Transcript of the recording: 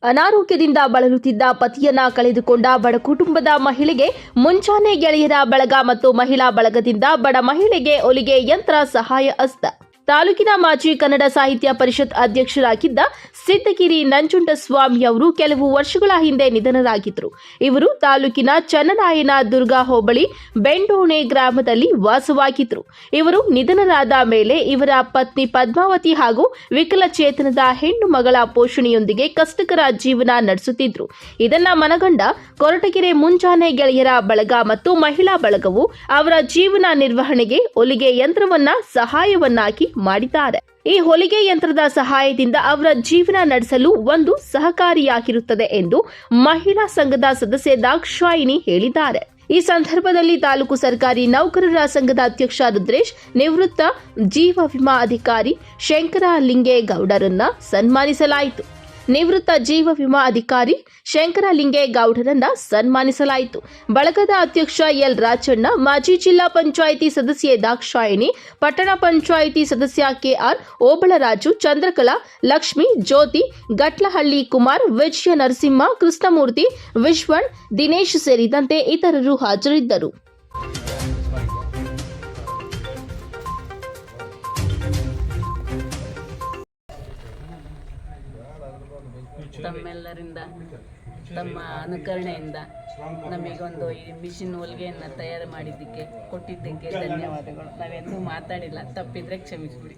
ಅನಾರೋಗ್ಯದಿಂದ ಬಳಲುತ್ತಿದ್ದ ಪತಿಯನ್ನ ಕಳೆದುಕೊಂಡ ಬಡ ಕುಟುಂಬದ ಮಹಿಳೆಗೆ ಮುಂಜಾನೆ ಗೆಳೆಯರ ಬಳಗ ಮತ್ತು ಮಹಿಳಾ ಬಳಗದಿಂದ ಬಡ ಮಹಿಳೆಗೆ ಹೊಲಿಗೆ ಯಂತ್ರ ಸಹಾಯ ಹಸ್ತ. ತಾಲೂಕಿನ ಮಾಜಿ ಕನ್ನಡ ಸಾಹಿತ್ಯ ಪರಿಷತ್ ಅಧ್ಯಕ್ಷರಾಗಿದ್ದ ಸಿದ್ದಗಿರಿ ನಂಜುಂಡಸ್ವಾಮಿ ಅವರು ಕೆಲವು ವರ್ಷಗಳ ಹಿಂದೆ ನಿಧನರಾಗಿದ್ದರು. ಇವರು ತಾಲೂಕಿನ ಚನ್ನರಾಯನ ದುರ್ಗ ಹೋಬಳಿ ಬೆಂಡೋಣೆ ಗ್ರಾಮದಲ್ಲಿ ವಾಸವಾಗಿದ್ದರು. ಇವರು ನಿಧನರಾದ ಮೇಲೆ ಇವರ ಪತ್ನಿ ಪದ್ಮಾವತಿ ಹಾಗೂ ವಿಕಲಚೇತನದ ಹೆಣ್ಣು ಮಗಳ ಪೋಷಣೆಯೊಂದಿಗೆ ಕಷ್ಟಕರ ಜೀವನ ನಡೆಸುತ್ತಿದ್ದರು. ಇದನ್ನ ಮನಗಂಡ ಕೊರಟಗೆರೆ ಮುಂಜಾನೆ ಗೆಳೆಯರ ಬಳಗ ಮತ್ತು ಮಹಿಳಾ ಬಳಗವು ಅವರ ಜೀವನ ನಿರ್ವಹಣೆಗೆ ಹೊಲಿಗೆ ಯಂತ್ರವನ್ನ ಸಹಾಯವನ್ನಾಗಿ ಮಾಡಿದ್ದಾರೆ. ಈ ಹೊಲಿಗೆ ಯಂತ್ರದ ಸಹಾಯದಿಂದ ಅವರ ಜೀವನ ನಡೆಸಲು ಒಂದು ಸಹಕಾರಿಯಾಗಿರುತ್ತದೆ ಎಂದು ಮಹಿಳಾ ಸಂಘದ ಸದಸ್ಯೆ ದಾಕ್ಷಾಯಿಣಿ ಹೇಳಿದ್ದಾರೆ. ಈ ಸಂದರ್ಭದಲ್ಲಿ ತಾಲೂಕು ಸರ್ಕಾರಿ ನೌಕರರ ಸಂಘದ ಅಧ್ಯಕ್ಷ ರುದ್ರೇಶ್, ನಿವೃತ್ತ ಜೀವ ವಿಮಾ ಅಧಿಕಾರಿ ಶಂಕರಲಿಂಗೇಗೌಡರನ್ನ ಸನ್ಮಾನಿಸಲಾಯಿತು. ಬಳಗದ ಅಧ್ಯಕ್ಷ ಎಲ್ ರಾಜಣ್ಣ, ಮಾಜಿ ಜಿಲ್ಲಾ ಪಂಚಾಯಿತಿ ಸದಸ್ಯೆ ದಾಕ್ಷಾಯಿಣಿ, ಪಟ್ಟಣ ಪಂಚಾಯಿತಿ ಸದಸ್ಯ ಕೆಆರ್ ಓಬಳರಾಜು, ಚಂದ್ರಕಲಾ, ಲಕ್ಷ್ಮಿ, ಜ್ಯೋತಿ, ಗಟ್ಲಹಳ್ಳಿ ಕುಮಾರ್, ವಿಜಯ ನರಸಿಂಹ, ಕೃಷ್ಣಮೂರ್ತಿ, ವಿಶ್ವಣ್, ದಿನೇಶ್ ಸೇರಿದಂತೆ ಇತರರು ಹಾಜರಿದ್ದರು. ತಮ್ಮೆಲ್ಲರಿಂದ ತಮ್ಮ ಅನುಕರಣೆಯಿಂದ ನಮಗೊಂದು ಈ ಮಿಷಿನ್ ಹೊಲಿಗೆಯನ್ನು ತಯಾರು ಮಾಡಿದ್ದಕ್ಕೆ ಕೊಟ್ಟಿದ್ದಕ್ಕೆ ಧನ್ಯವಾದಗಳು. ನಾವೆಂದೂ ಮಾತಾಡಿಲ್ಲ, ತಪ್ಪಿದ್ರೆ ಕ್ಷಮಿಸಿಬಿಡಿ.